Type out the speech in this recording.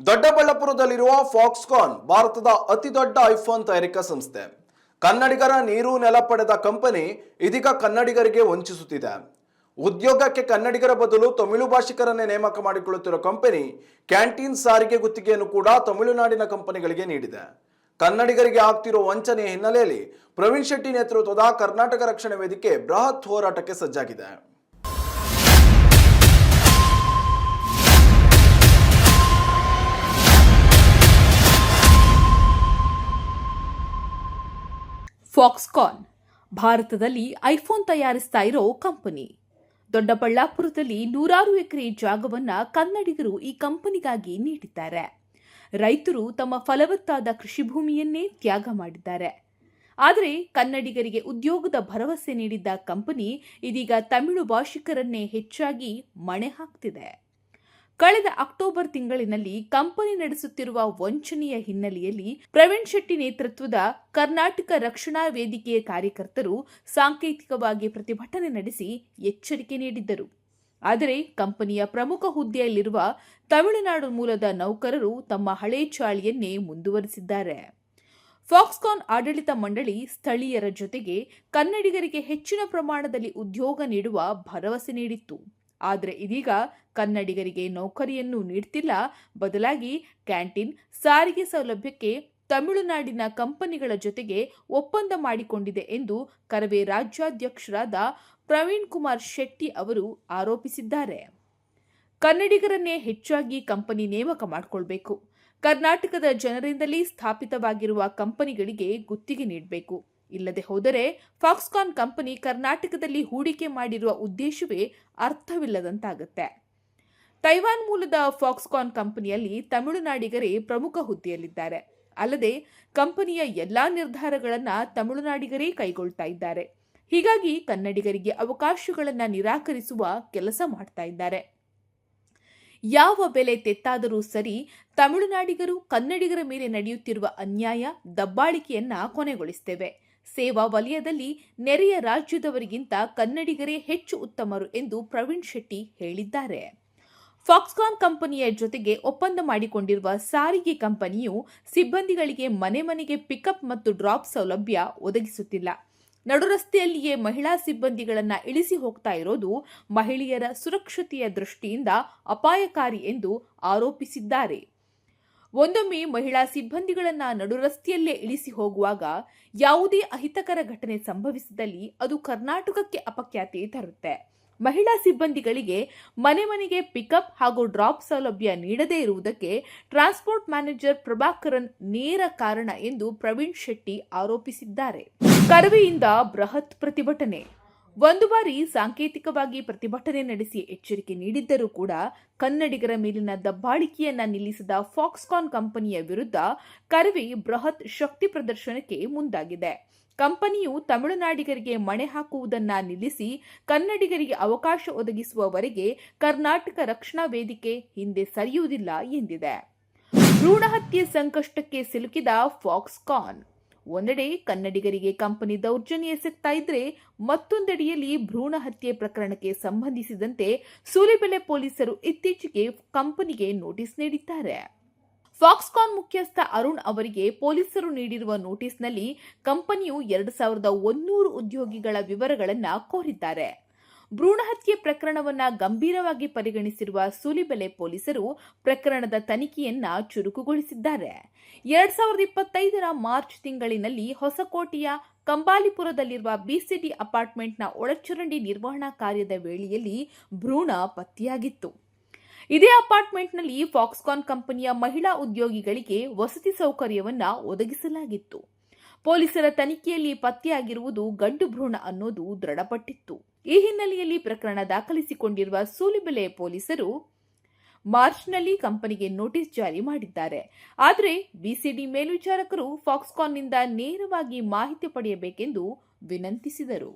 ದೊಡ್ಡಬಳ್ಳಾಪುರದಲ್ಲಿರುವ Foxconn ಭಾರತದ ಅತಿದೊಡ್ಡ iPhone ತಯಾರಿಕಾ ಸಂಸ್ಥೆ. ಕನ್ನಡಿಗರ ನೀರು ನೆಲ ಪಡೆದ ಕಂಪನಿ ಇದೀಗ ಕನ್ನಡಿಗರಿಗೆ ವಂಚಿಸುತ್ತಿದೆ. ಉದ್ಯೋಗಕ್ಕೆ ಕನ್ನಡಿಗರ ಬದಲು ತಮಿಳು ಭಾಷಿಕರನ್ನೇ ನೇಮಕ ಮಾಡಿಕೊಳ್ಳುತ್ತಿರುವ ಕಂಪನಿ ಕ್ಯಾಂಟೀನ್ ಸಾರಿಗೆ ಗುತ್ತಿಗೆಯನ್ನು ಕೂಡ ತಮಿಳುನಾಡಿನ ಕಂಪನಿಗಳಿಗೆ ನೀಡಿದೆ. ಕನ್ನಡಿಗರಿಗೆ ಆಗ್ತಿರೋ ವಂಚನೆಯ ಹಿನ್ನೆಲೆಯಲ್ಲಿ ಪ್ರವೀಣ್ ಶೆಟ್ಟಿ ನೇತೃತ್ವದ ಕರ್ನಾಟಕ ರಕ್ಷಣಾ ವೇದಿಕೆ ಬೃಹತ್ ಹೋರಾಟಕ್ಕೆ ಸಜ್ಜಾಗಿದೆ. ಫಾಕ್ಸ್ಕಾನ್ ಭಾರತದಲ್ಲಿ ಐಫೋನ್ ತಯಾರಿಸ್ತಾ ಇರೋ ಕಂಪನಿ. ದೊಡ್ಡಬಳ್ಳಾಪುರದಲ್ಲಿ 100 ಎಕರೆ ಜಾಗವನ್ನ ಕನ್ನಡಿಗರು ಈ ಕಂಪನಿಗಾಗಿ ನೀಡಿದ್ದಾರೆ. ರೈತರು ತಮ್ಮ ಫಲವತ್ತಾದ ಕೃಷಿ ಭೂಮಿಯನ್ನೇ ತ್ಯಾಗ ಮಾಡಿದ್ದಾರೆ. ಆದರೆ ಕನ್ನಡಿಗರಿಗೆ ಉದ್ಯೋಗದ ಭರವಸೆ ನೀಡಿದ್ದ ಕಂಪನಿ ಇದೀಗ ತಮಿಳು ಭಾಷಿಕರನ್ನೇ ಹೆಚ್ಚಾಗಿ ಮಣೆ ಹಾಕ್ತಿದೆ. ಕಳೆದ ಅಕ್ಟೋಬರ್ ತಿಂಗಳಿನಲ್ಲಿ ಕಂಪನಿ ನಡೆಸುತ್ತಿರುವ ವಂಚನೆಯ ಹಿನ್ನೆಲೆಯಲ್ಲಿ ಪ್ರವೀಣ್ ಶೆಟ್ಟಿ ನೇತೃತ್ವದ ಕರ್ನಾಟಕ ರಕ್ಷಣಾ ವೇದಿಕೆಯ ಕಾರ್ಯಕರ್ತರು ಸಾಂಕೇತಿಕವಾಗಿ ಪ್ರತಿಭಟನೆ ನಡೆಸಿ ಎಚ್ಚರಿಕೆ ನೀಡಿದ್ದರು. ಆದರೆ ಕಂಪನಿಯ ಪ್ರಮುಖ ಹುದ್ದೆಯಲ್ಲಿರುವ ತಮಿಳುನಾಡು ಮೂಲದ ನೌಕರರು ತಮ್ಮ ಹಳೆ ಚಾಳಿಯನ್ನೇ ಮುಂದುವರಿಸಿದ್ದಾರೆ. ಫಾಕ್ಸ್ಕಾನ್ ಆಡಳಿತ ಮಂಡಳಿ ಸ್ಥಳೀಯರ ಜೊತೆಗೆ ಕನ್ನಡಿಗರಿಗೆ ಹೆಚ್ಚಿನ ಪ್ರಮಾಣದಲ್ಲಿ ಉದ್ಯೋಗ ನೀಡುವ ಭರವಸೆ ನೀಡಿತ್ತು. ಆದರೆ ಇದೀಗ ಕನ್ನಡಿಗರಿಗೆ ನೌಕರಿಯನ್ನು ನೀಡ್ತಿಲ್ಲ, ಬದಲಾಗಿ ಕ್ಯಾಂಟೀನ್, ಸಾರಿಗೆ ಸೌಲಭ್ಯಕ್ಕೆ ತಮಿಳುನಾಡಿನ ಕಂಪನಿಗಳ ಜೊತೆಗೆ ಒಪ್ಪಂದ ಮಾಡಿಕೊಂಡಿದೆ ಎಂದು ಕರವೇ ರಾಜ್ಯಾಧ್ಯಕ್ಷರಾದ ಪ್ರವೀಣ್ ಕುಮಾರ್ ಶೆಟ್ಟಿ ಅವರು ಆರೋಪಿಸಿದ್ದಾರೆ. ಕನ್ನಡಿಗರನ್ನೇ ಹೆಚ್ಚಾಗಿ ಕಂಪನಿ ನೇಮಕ ಮಾಡಿಕೊಳ್ಬೇಕು, ಕರ್ನಾಟಕದ ಜನರಿಂದಲೇ ಸ್ಥಾಪಿತವಾಗಿರುವ ಕಂಪನಿಗಳಿಗೆ ಗುತ್ತಿಗೆ ನೀಡಬೇಕು, ಇಲ್ಲದೆ ಹೋದರೆ ಫಾಕ್ಸ್ಕಾನ್ ಕಂಪನಿ ಕರ್ನಾಟಕದಲ್ಲಿ ಹೂಡಿಕೆ ಮಾಡಿರುವ ಉದ್ದೇಶವೇ ಅರ್ಥವಿಲ್ಲದಂತಾಗುತ್ತೆ. ತೈವಾನ್ ಮೂಲದ ಫಾಕ್ಸ್ಕಾನ್ ಕಂಪನಿಯಲ್ಲಿ ತಮಿಳುನಾಡಿಗರೇ ಪ್ರಮುಖ ಹುದ್ದೆಯಲ್ಲಿದ್ದಾರೆ. ಅಲ್ಲದೆ ಕಂಪನಿಯ ಎಲ್ಲಾ ನಿರ್ಧಾರಗಳನ್ನು ತಮಿಳುನಾಡಿಗರೇ ಕೈಗೊಳ್ತಾ ಇದ್ದಾರೆ. ಹೀಗಾಗಿ ಕನ್ನಡಿಗರಿಗೆ ಅವಕಾಶಗಳನ್ನು ನಿರಾಕರಿಸುವ ಕೆಲಸ ಮಾಡ್ತಾ ಇದ್ದಾರೆ. ಯಾವ ಬೆಲೆ ತೆತ್ತಾದರೂ ಸರಿ, ತಮಿಳುನಾಡಿಗರು ಕನ್ನಡಿಗರ ಮೇಲೆ ನಡೆಯುತ್ತಿರುವ ಅನ್ಯಾಯ, ದಬ್ಬಾಳಿಕೆಯನ್ನ ಕೊನೆಗೊಳಿಸುತ್ತೇವೆ. ಸೇವಾ ವಲಯದಲ್ಲಿ ನೆರೆಯ ರಾಜ್ಯದವರಿಗಿಂತ ಕನ್ನಡಿಗರೇ ಹೆಚ್ಚು ಉತ್ತಮರು ಎಂದು ಪ್ರವೀಣ್ ಶೆಟ್ಟಿ ಹೇಳಿದ್ದಾರೆ. ಫಾಕ್ಸ್ಕಾನ್ ಕಂಪನಿಯ ಜೊತೆಗೆ ಒಪ್ಪಂದ ಮಾಡಿಕೊಂಡಿರುವ ಸಾರಿಗೆ ಕಂಪನಿಯು ಸಿಬ್ಬಂದಿಗಳಿಗೆ ಮನೆ ಮನೆಗೆ ಪಿಕಪ್ ಮತ್ತು ಡ್ರಾಪ್ ಸೌಲಭ್ಯ ಒದಗಿಸುತ್ತಿಲ್ಲ. ನಡುರಸ್ತೆಯಲ್ಲಿಯೇ ಮಹಿಳಾ ಸಿಬ್ಬಂದಿಗಳನ್ನು ಇಳಿಸಿ ಹೋಗ್ತಾ ಇರೋದು ಮಹಿಳೆಯರ ಸುರಕ್ಷತೆಯ ದೃಷ್ಟಿಯಿಂದ ಅಪಾಯಕಾರಿ ಎಂದು ಆರೋಪಿಸಿದ್ದಾರೆ. ಒಂದೊಮ್ಮೆ ಮಹಿಳಾ ಸಿಬ್ಬಂದಿಗಳನ್ನು ನಡುರಸ್ತೆಯಲ್ಲೇ ಇಳಿಸಿ ಹೋಗುವಾಗ ಯಾವುದೇ ಅಹಿತಕರ ಘಟನೆ ಸಂಭವಿಸಿದಲ್ಲಿ ಅದು ಕರ್ನಾಟಕಕ್ಕೆ ಅಪಖ್ಯಾತಿ ತರುತ್ತೆ. ಮಹಿಳಾ ಸಿಬ್ಬಂದಿಗಳಿಗೆ ಮನೆ ಮನೆಗೆ ಪಿಕಪ್ ಹಾಗೂ ಡ್ರಾಪ್ ಸೌಲಭ್ಯ ನೀಡದೇ ಇರುವುದಕ್ಕೆ ಟ್ರಾನ್ಸ್ಪೋರ್ಟ್ ಮ್ಯಾನೇಜರ್ ಪ್ರಭಾಕರನ್ ನೇರ ಕಾರಣ ಎಂದು ಪ್ರವೀಣ್ ಶೆಟ್ಟಿ ಆರೋಪಿಸಿದ್ದಾರೆ. ಕರವೆಯಿಂದ ಬೃಹತ್ ಪ್ರತಿಭಟನೆ. ಒಂದು ಬಾರಿ ಸಾಂಕೇತಿಕವಾಗಿ ಪ್ರತಿಭಟನೆ ನಡೆಸಿ ಎಚ್ಚರಿಕೆ ನೀಡಿದ್ದರೂ ಕೂಡ ಕನ್ನಡಿಗರ ಮೇಲಿನ ದಬ್ಬಾಳಿಕೆಯನ್ನ ನಿಲ್ಲಿಸಿದ ಫಾಕ್ಸ್ಕಾನ್ ಕಂಪನಿಯ ವಿರುದ್ಧ ಕರವೇ ಬೃಹತ್ ಶಕ್ತಿ ಪ್ರದರ್ಶನಕ್ಕೆ ಮುಂದಾಗಿದೆ. ಕಂಪನಿಯು ತಮಿಳುನಾಡಿಗರಿಗೆ ಮಣೆ ಹಾಕುವುದನ್ನ ನಿಲ್ಲಿಸಿ ಕನ್ನಡಿಗರಿಗೆ ಅವಕಾಶ ಒದಗಿಸುವವರೆಗೆ ಕರ್ನಾಟಕ ರಕ್ಷಣಾ ವೇದಿಕೆ ಹಿಂದೆ ಸರಿಯುವುದಿಲ್ಲ ಎಂದಿದೆ. ಭ್ರೂಣ ಹತ್ಯೆ ಸಂಕಷ್ಟಕ್ಕೆ ಸಿಲುಕಿದ ಫಾಕ್ಸ್ಕಾನ್. ಒಂದೆಡೆ ಕನ್ನಡಿಗರಿಗೆ ಕಂಪನಿ ದೌರ್ಜನ್ಯ ಎಸಗ್ತಾ ಇದ್ರೆ, ಮತ್ತೊಂದೆಡೆಯಲ್ಲಿ ಭ್ರೂಣ ಹತ್ಯೆ ಪ್ರಕರಣಕ್ಕೆ ಸಂಬಂಧಿಸಿದಂತೆ ಸೂಲಿಬೆಲೆ ಪೊಲೀಸರು ಇತ್ತೀಚೆಗೆ ಕಂಪನಿಗೆ ನೋಟಿಸ್ ನೀಡಿದ್ದಾರೆ. ಫಾಕ್ಸ್ಕಾನ್ ಮುಖ್ಯಸ್ಥ ಅರುಣ್ ಅವರಿಗೆ ಪೊಲೀಸರು ನೀಡಿರುವ ನೋಟಿಸ್ನಲ್ಲಿ ಕಂಪನಿಯು 2100 ಉದ್ಯೋಗಿಗಳ ವಿವರಗಳನ್ನು ಕೋರಿದ್ದಾರೆ. ಭ್ರೂಣ ಹತ್ಯೆ ಪ್ರಕರಣವನ್ನು ಗಂಭೀರವಾಗಿ ಪರಿಗಣಿಸಿರುವ ಸೂಲಿಬೆಲೆ ಪೊಲೀಸರು ಪ್ರಕರಣದ ತನಿಖೆಯನ್ನ ಚುರುಕುಗೊಳಿಸಿದ್ದಾರೆ. 2025 ಮಾರ್ಚ್ ತಿಂಗಳಿನಲ್ಲಿ ಹೊಸಕೋಟೆಯ ಕಂಬಾಲಿಪುರದಲ್ಲಿರುವ ಬಿಸಿಡಿ ಅಪಾರ್ಟ್ಮೆಂಟ್ನ ಒಳಚರಂಡಿ ನಿರ್ವಹಣಾ ಕಾರ್ಯದ ವೇಳೆಯಲ್ಲಿ ಭ್ರೂಣ ಪತ್ತೆಯಾಗಿತ್ತು. ಇದೇ ಅಪಾರ್ಟ್ಮೆಂಟ್ನಲ್ಲಿ ಫಾಕ್ಸ್ಕಾನ್ ಕಂಪನಿಯ ಮಹಿಳಾ ಉದ್ಯೋಗಿಗಳಿಗೆ ವಸತಿ ಸೌಕರ್ಯವನ್ನ ಒದಗಿಸಲಾಗಿತ್ತು. ಪೊಲೀಸರ ತನಿಖೆಯಲ್ಲಿ ಪತ್ತೆಯಾಗಿರುವುದು ಗಂಡು ಭ್ರೂಣ ಅನ್ನೋದು ದೃಢಪಟ್ಟಿತ್ತು. ಈ ಹಿನ್ನೆಲೆಯಲ್ಲಿ ಪ್ರಕರಣ ದಾಖಲಿಸಿಕೊಂಡಿರುವ ಸೂಲಿಬೆಲೆ ಪೊಲೀಸರು ಮಾರ್ಚ್ನಲ್ಲಿ ಕಂಪನಿಗೆ ನೋಟಿಸ್ ಜಾರಿ ಮಾಡಿದ್ದಾರೆ. ಆದರೆ ಬಿಸಿಡಿ ಮೇಲ್ವಿಚಾರಕರು ಫಾಕ್ಸ್ಕಾನ್ನಿಂದ ನೇರವಾಗಿ ಮಾಹಿತಿ ಪಡೆಯಬೇಕೆಂದು ವಿನಂತಿಸಿದರು.